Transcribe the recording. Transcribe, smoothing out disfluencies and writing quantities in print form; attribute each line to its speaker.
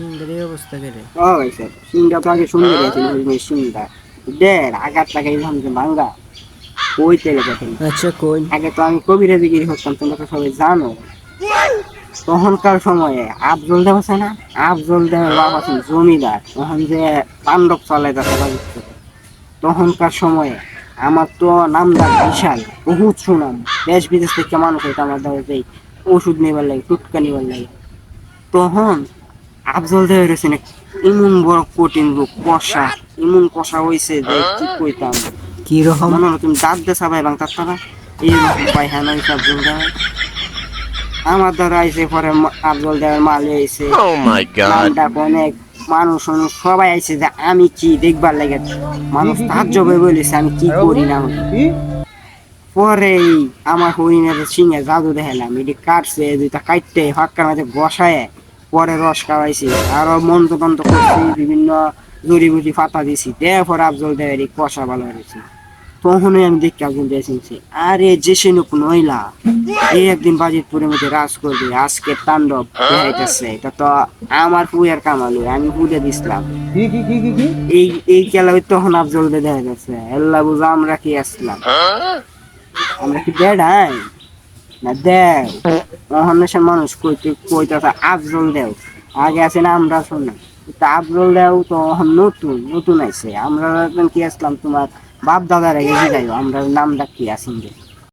Speaker 1: সিংহের এই অবস্থা কেরে?
Speaker 2: ও ভাই স্যার সিংটা তো আগে সুন্দর আছে সিংটা দেড় আঘাত লাগাই ভাঙ্গা ওই তেলে দেখেন
Speaker 1: আচ্ছা কোন?
Speaker 2: আগে তো আমি কবিরাজি গিরি হতাম তোমরা তো সবাই জানো তখনকার সময়ে আফজল দেব আছে না আফজল দেবের বাপ আছেন জমিদার তখন যে তাণ্ডব চালায় যাচ্ছে তখনকার সময়ে আমার তো নামদার বিশাল বহুত সুনাম দেশ বিদেশ থেকে মানুষ হইতো আমার দ্বারা ওষুধ নেবার লাগে টুটকা নেবার লাগে তখন আফজল দেবের হয়েছে এমন বড় কঠিন লোক কষা এমন কষা হয়েছে যে কি কইতাম
Speaker 1: কি রকম?
Speaker 2: মনে হলো তুমি দাঁত দেশা ভাই বাং তার তারা এইরকম পায়খানা হয়েছে আফজল দেওয়ার আমার দ্বারা আইসে পরে আফজল দেওয়ার মাল আইসে নামটা অনেক মানুষ সবাই আইসে যে আমি কি দেখবার লাগে মানুষ তার জবে বলেছে আমি কি করি না পরে আমার হরিণের সিংহে জাদু দেখালাম এটি কাটছে দুইটা কাটতে ফাঁকার মাঝে বসায় পরে রস খাওয়াইছি আরো মন্ত্র তন্ত্র করছি বিভিন্ন জড়িবুটি ফাতা দিছি দেওয়ার আফজল দেওয়ার কষা ভালো হয়েছে তখনই আমি দেখতে আফজল দিয়ে শুনছি আরে যে সে নতুন নইলা এই একদিন বাজিতপুরের মধ্যে রাজ করবে আজকে তাণ্ডব দেখাইতেছে এটা তো আমার পুয়ার কামালো আমি পুজো দিছিলাম এই এই খেলা তখন আফজল দিয়ে দেখা গেছে আল্লাহ বুঝা আমরা কি আসলাম আমরা কি বেড়াই না দেও মহানেশের মানুষ কইতে কইতে আফজল দেও আগে আছে না আমরা শোনা আফজল দেও তো নতুন নতুন আছে আমরা কি আসলাম তোমার বাপ দাদার আগে যাই আমরা নামটা কি আসেন